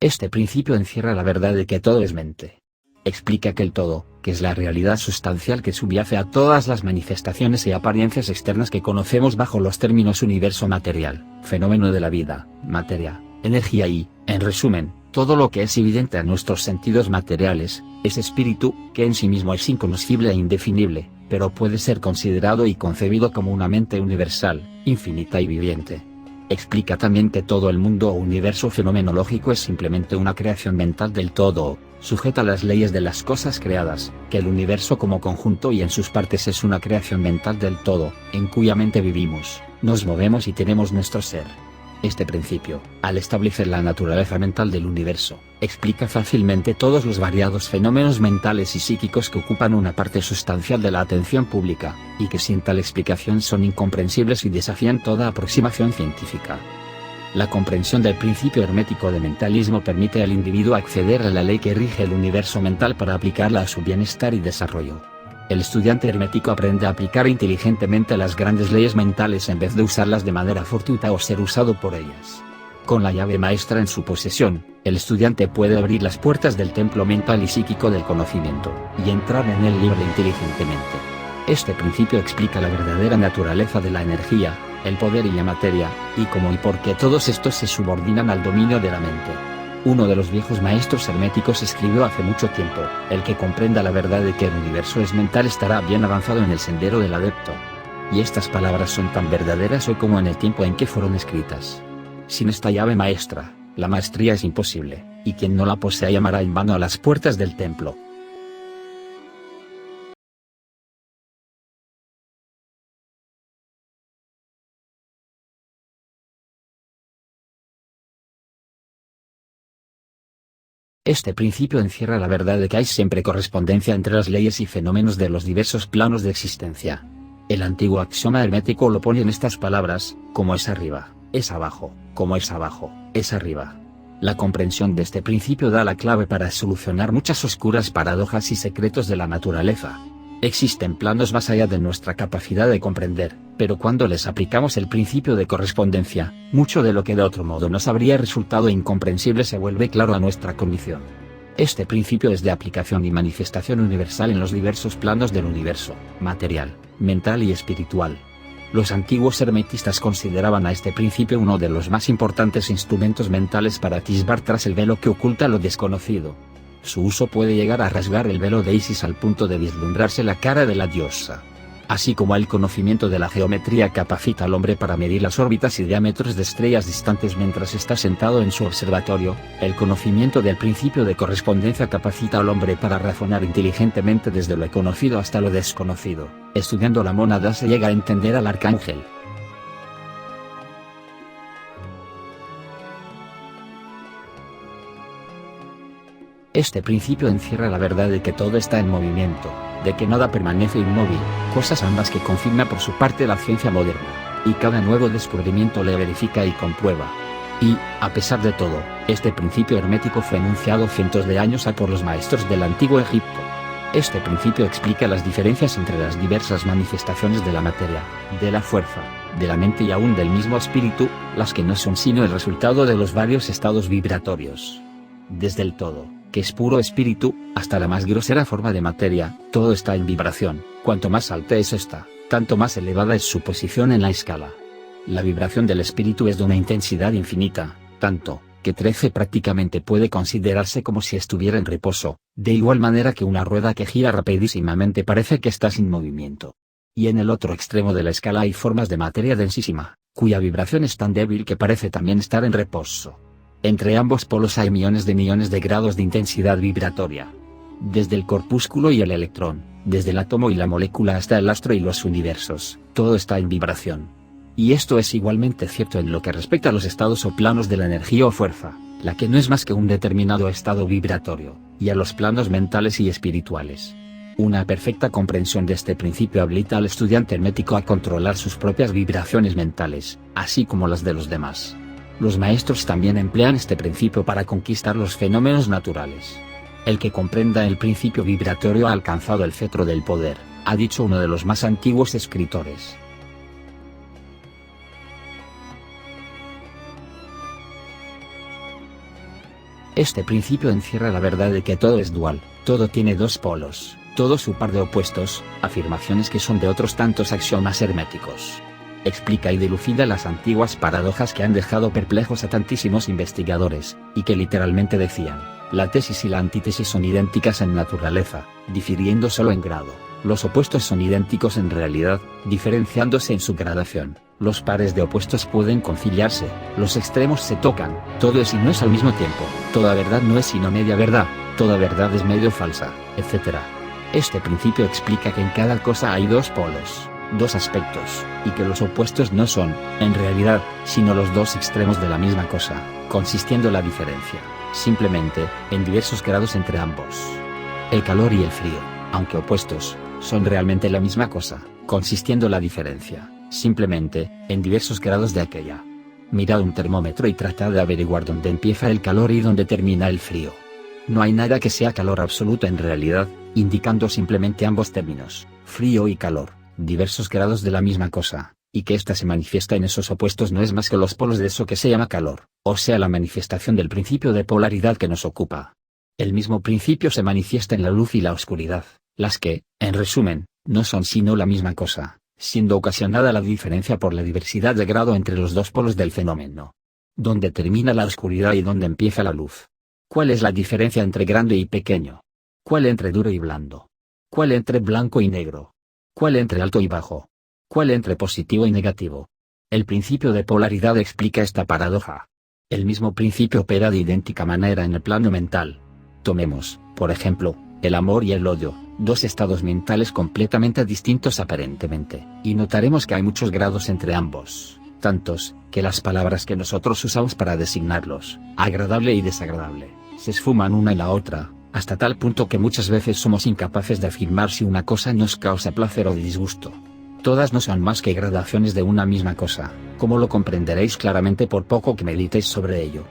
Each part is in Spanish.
Este principio encierra la verdad de que todo es mente. Explica que el todo, que es la realidad sustancial que subyace a todas las manifestaciones y apariencias externas que conocemos bajo los términos universo material, fenómeno de la vida, materia, energía y, en resumen, todo lo que es evidente a nuestros sentidos materiales, es espíritu, que en sí mismo es inconocible e indefinible, pero puede ser considerado y concebido como una mente universal, infinita y viviente. Explica también que todo el mundo o universo fenomenológico es simplemente una creación mental del todo, sujeta a las leyes de las cosas creadas, que el universo como conjunto y en sus partes es una creación mental del todo, en cuya mente vivimos, nos movemos y tenemos nuestro ser. Este principio, al establecer la naturaleza mental del universo, explica fácilmente todos los variados fenómenos mentales y psíquicos que ocupan una parte sustancial de la atención pública, y que sin tal explicación son incomprensibles y desafían toda aproximación científica. La comprensión del principio hermético de mentalismo permite al individuo acceder a la ley que rige el universo mental para aplicarla a su bienestar y desarrollo. El estudiante hermético aprende a aplicar inteligentemente las grandes leyes mentales en vez de usarlas de manera fortuita o ser usado por ellas. Con la llave maestra en su posesión, el estudiante puede abrir las puertas del templo mental y psíquico del conocimiento, y entrar en él libre inteligentemente. Este principio explica la verdadera naturaleza de la energía, el poder y la materia, y cómo y por qué todos estos se subordinan al dominio de la mente. Uno de los viejos maestros herméticos escribió hace mucho tiempo: el que comprenda la verdad de que el universo es mental estará bien avanzado en el sendero del adepto. Y estas palabras son tan verdaderas hoy como en el tiempo en que fueron escritas. Sin esta llave maestra, la maestría es imposible, y quien no la posea llamará en vano a las puertas del templo. Este principio encierra la verdad de que hay siempre correspondencia entre las leyes y fenómenos de los diversos planos de existencia. El antiguo axioma hermético lo pone en estas palabras: como es arriba, es abajo; como es abajo, es arriba. La comprensión de este principio da la clave para solucionar muchas oscuras paradojas y secretos de la naturaleza. Existen planos más allá de nuestra capacidad de comprender, pero cuando les aplicamos el principio de correspondencia, mucho de lo que de otro modo nos habría resultado incomprensible se vuelve claro a nuestra condición. Este principio es de aplicación y manifestación universal en los diversos planos del universo, material, mental y espiritual. Los antiguos hermetistas consideraban a este principio uno de los más importantes instrumentos mentales para atisbar tras el velo que oculta lo desconocido. Su uso puede llegar a rasgar el velo de Isis al punto de vislumbrarse la cara de la diosa. Así como el conocimiento de la geometría capacita al hombre para medir las órbitas y diámetros de estrellas distantes mientras está sentado en su observatorio, el conocimiento del principio de correspondencia capacita al hombre para razonar inteligentemente desde lo conocido hasta lo desconocido. Estudiando la mónada se llega a entender al arcángel. Este principio encierra la verdad de que todo está en movimiento, de que nada permanece inmóvil, cosas ambas que confirma por su parte la ciencia moderna, y cada nuevo descubrimiento le verifica y comprueba. Y, a pesar de todo, este principio hermético fue enunciado cientos de años por los maestros del antiguo Egipto. Este principio explica las diferencias entre las diversas manifestaciones de la materia, de la fuerza, de la mente y aún del mismo espíritu, las que no son sino el resultado de los varios estados vibratorios. Desde el todo, que es puro espíritu, hasta la más grosera forma de materia, todo está en vibración. Cuanto más alta es esta, tanto más elevada es su posición en la escala. La vibración del espíritu es de una intensidad infinita, tanto, que 13 prácticamente puede considerarse como si estuviera en reposo, de igual manera que una rueda que gira rapidísimamente parece que está sin movimiento. Y en el otro extremo de la escala hay formas de materia densísima, cuya vibración es tan débil que parece también estar en reposo. Entre ambos polos hay millones de grados de intensidad vibratoria. Desde el corpúsculo y el electrón, desde el átomo y la molécula hasta el astro y los universos, todo está en vibración. Y esto es igualmente cierto en lo que respecta a los estados o planos de la energía o fuerza, la que no es más que un determinado estado vibratorio, y a los planos mentales y espirituales. Una perfecta comprensión de este principio habilita al estudiante hermético a controlar sus propias vibraciones mentales, así como las de los demás. Los maestros también emplean este principio para conquistar los fenómenos naturales. El que comprenda el principio vibratorio ha alcanzado el cetro del poder, ha dicho uno de los más antiguos escritores. Este principio encierra la verdad de que todo es dual, todo tiene dos polos, todo su par de opuestos, afirmaciones que son de otros tantos axiomas herméticos. Explica y dilucida las antiguas paradojas que han dejado perplejos a tantísimos investigadores, y que literalmente decían, la tesis y la antítesis son idénticas en naturaleza, difiriendo solo en grado, los opuestos son idénticos en realidad, diferenciándose en su gradación, los pares de opuestos pueden conciliarse, los extremos se tocan, todo es y no es al mismo tiempo, toda verdad no es sino media verdad, toda verdad es medio falsa, etc. Este principio explica que en cada cosa hay dos polos, dos aspectos, y que los opuestos no son, en realidad, sino los dos extremos de la misma cosa, consistiendo la diferencia, simplemente, en diversos grados entre ambos. El calor y el frío, aunque opuestos, son realmente la misma cosa, consistiendo la diferencia, simplemente, en diversos grados de aquella. Mirad un termómetro y tratad de averiguar dónde empieza el calor y dónde termina el frío. No hay nada que sea calor absoluto en realidad, indicando simplemente ambos términos, frío y calor, diversos grados de la misma cosa, y que ésta se manifiesta en esos opuestos no es más que los polos de eso que se llama calor, o sea la manifestación del principio de polaridad que nos ocupa. El mismo principio se manifiesta en la luz y la oscuridad, las que, en resumen, no son sino la misma cosa, siendo ocasionada la diferencia por la diversidad de grado entre los dos polos del fenómeno. ¿Dónde termina la oscuridad y dónde empieza la luz? ¿Cuál es la diferencia entre grande y pequeño? ¿Cuál entre duro y blando? ¿Cuál entre blanco y negro? ¿Cuál entre alto y bajo? ¿Cuál entre positivo y negativo? El principio de polaridad explica esta paradoja. El mismo principio opera de idéntica manera en el plano mental. Tomemos, por ejemplo, el amor y el odio, dos estados mentales completamente distintos aparentemente, y notaremos que hay muchos grados entre ambos, tantos, que las palabras que nosotros usamos para designarlos, agradable y desagradable, se esfuman una en la otra, hasta tal punto que muchas veces somos incapaces de afirmar si una cosa nos causa placer o disgusto. Todas no son más que gradaciones de una misma cosa, como lo comprenderéis claramente por poco que meditéis sobre ello.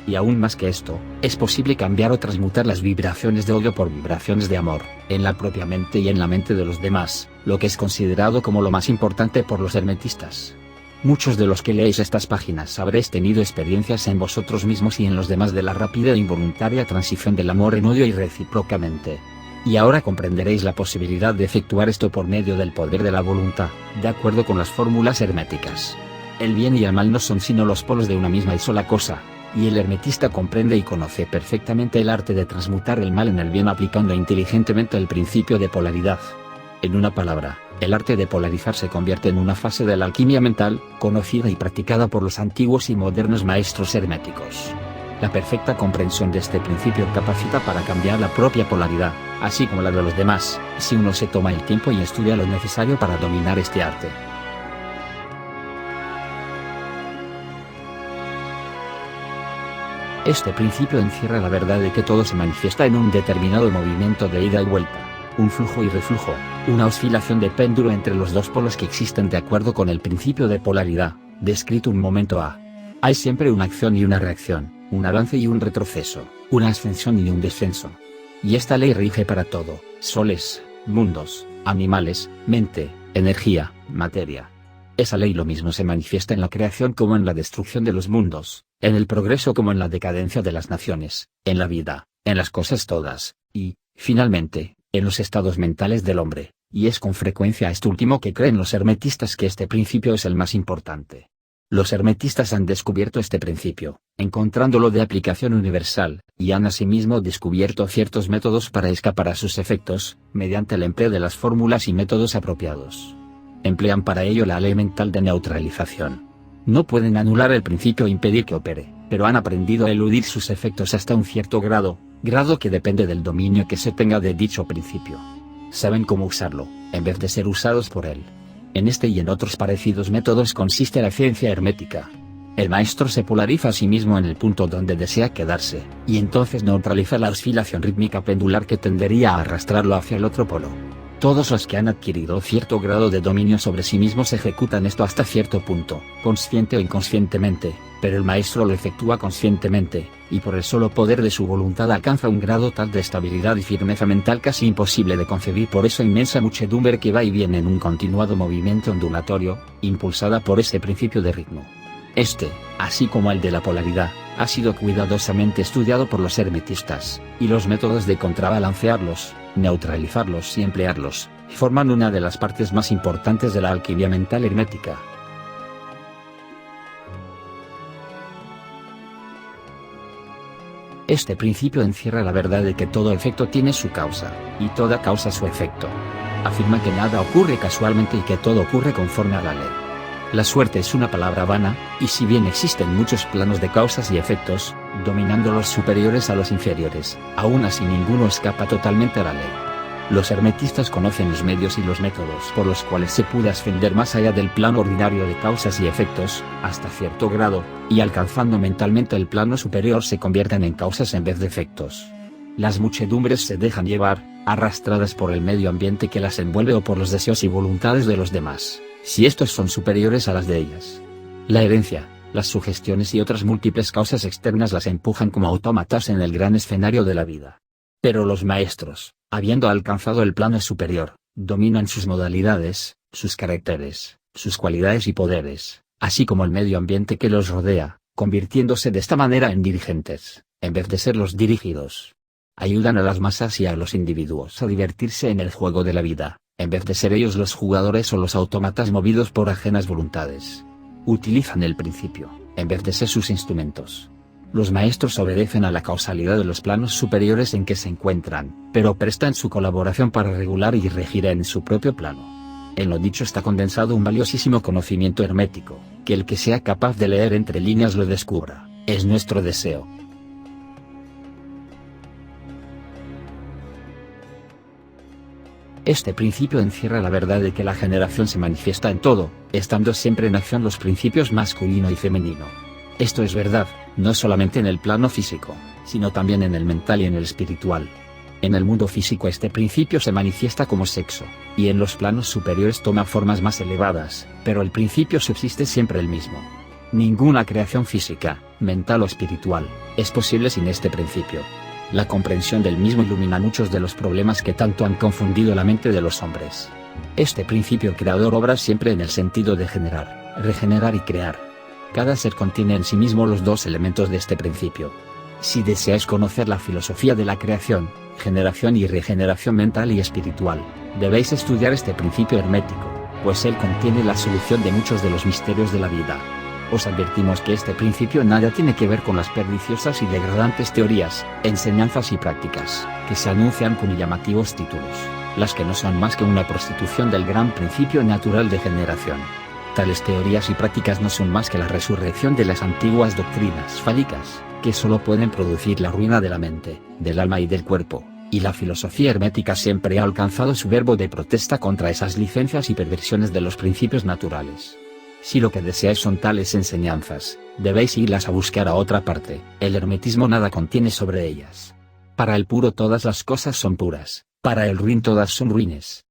Y aún más que esto, es posible cambiar o transmutar las vibraciones de odio por vibraciones de amor, en la propia mente y en la mente de los demás, lo que es considerado como lo más importante por los hermetistas. Muchos de los que leéis estas páginas habréis tenido experiencias en vosotros mismos y en los demás de la rápida e involuntaria transición del amor en odio y recíprocamente. Y ahora comprenderéis la posibilidad de efectuar esto por medio del poder de la voluntad, de acuerdo con las fórmulas herméticas. El bien y el mal no son sino los polos de una misma y sola cosa, y el hermetista comprende y conoce perfectamente el arte de transmutar el mal en el bien aplicando inteligentemente el principio de polaridad. En una palabra, el arte de polarizar se convierte en una fase de la alquimia mental, conocida y practicada por los antiguos y modernos maestros herméticos. La perfecta comprensión de este principio capacita para cambiar la propia polaridad, así como la de los demás, si uno se toma el tiempo y estudia lo necesario para dominar este arte. Este principio encierra la verdad de que todo se manifiesta en un determinado movimiento de ida y vuelta, un flujo y reflujo, una oscilación de péndulo entre los dos polos que existen de acuerdo con el principio de polaridad, descrito un momento a. Hay siempre una acción y una reacción, un avance y un retroceso, una ascensión y un descenso. Y esta ley rige para todo, soles, mundos, animales, mente, energía, materia. Esa ley lo mismo se manifiesta en la creación como en la destrucción de los mundos, en el progreso como en la decadencia de las naciones, en la vida, en las cosas todas, y, finalmente, en los estados mentales del hombre, y es con frecuencia esto último que creen los hermetistas que este principio es el más importante. Los hermetistas han descubierto este principio, encontrándolo de aplicación universal, y han asimismo descubierto ciertos métodos para escapar a sus efectos, mediante el empleo de las fórmulas y métodos apropiados. Emplean para ello la ley mental de neutralización. No pueden anular el principio e impedir que opere, pero han aprendido a eludir sus efectos hasta un cierto grado que depende del dominio que se tenga de dicho principio. Saben cómo usarlo, en vez de ser usados por él. En este y en otros parecidos métodos consiste la ciencia hermética. El maestro se polariza a sí mismo en el punto donde desea quedarse, y entonces neutraliza la oscilación rítmica pendular que tendería a arrastrarlo hacia el otro polo. Todos los que han adquirido cierto grado de dominio sobre sí mismos ejecutan esto hasta cierto punto, consciente o inconscientemente, pero el maestro lo efectúa conscientemente, y por el solo poder de su voluntad alcanza un grado tal de estabilidad y firmeza mental casi imposible de concebir por esa inmensa muchedumbre que va y viene en un continuado movimiento ondulatorio, impulsada por ese principio de ritmo. Este, así como el de la polaridad, Ha sido cuidadosamente estudiado por los hermetistas, y los métodos de contrabalancearlos, neutralizarlos y emplearlos, forman una de las partes más importantes de la alquimia mental hermética. Este principio encierra la verdad de que todo efecto tiene su causa, y toda causa su efecto. Afirma que nada ocurre casualmente y que todo ocurre conforme a la ley. La suerte es una palabra vana, y si bien existen muchos planos de causas y efectos, dominando los superiores a los inferiores, aún así ninguno escapa totalmente a la ley. Los hermetistas conocen los medios y los métodos por los cuales se puede ascender más allá del plano ordinario de causas y efectos, hasta cierto grado, y alcanzando mentalmente el plano superior se convierten en causas en vez de efectos. Las muchedumbres se dejan llevar, arrastradas por el medio ambiente que las envuelve o por los deseos y voluntades de los demás, si estos son superiores a las de ellas. La herencia, las sugestiones y otras múltiples causas externas las empujan como autómatas en el gran escenario de la vida. Pero los maestros, habiendo alcanzado el plano superior, dominan sus modalidades, sus caracteres, sus cualidades y poderes, así como el medio ambiente que los rodea, convirtiéndose de esta manera en dirigentes, en vez de ser los dirigidos. Ayudan a las masas y a los individuos a divertirse en el juego de la vida, en vez de ser ellos los jugadores o los autómatas movidos por ajenas voluntades. Utilizan el principio, en vez de ser sus instrumentos. Los maestros obedecen a la causalidad de los planos superiores en que se encuentran, pero prestan su colaboración para regular y regir en su propio plano. En lo dicho está condensado un valiosísimo conocimiento hermético, que el que sea capaz de leer entre líneas lo descubra, es nuestro deseo. Este principio encierra la verdad de que la generación se manifiesta en todo, estando siempre en acción los principios masculino y femenino. Esto es verdad, no solamente en el plano físico, sino también en el mental y en el espiritual. En el mundo físico este principio se manifiesta como sexo, y en los planos superiores toma formas más elevadas, pero el principio subsiste siempre el mismo. Ninguna creación física, mental o espiritual, es posible sin este principio. La comprensión del mismo ilumina muchos de los problemas que tanto han confundido la mente de los hombres. Este principio creador obra siempre en el sentido de generar, regenerar y crear. Cada ser contiene en sí mismo los dos elementos de este principio. Si deseáis conocer la filosofía de la creación, generación y regeneración mental y espiritual, debéis estudiar este principio hermético, pues él contiene la solución de muchos de los misterios de la vida. Os advertimos que este principio nada tiene que ver con las perniciosas y degradantes teorías, enseñanzas y prácticas, que se anuncian con llamativos títulos, las que no son más que una prostitución del gran principio natural de generación. Tales teorías y prácticas no son más que la resurrección de las antiguas doctrinas fálicas, que solo pueden producir la ruina de la mente, del alma y del cuerpo, y la filosofía hermética siempre ha alcanzado su verbo de protesta contra esas licencias y perversiones de los principios naturales. Si lo que deseáis son tales enseñanzas, debéis irlas a buscar a otra parte, el hermetismo nada contiene sobre ellas. Para el puro todas las cosas son puras, para el ruin todas son ruines.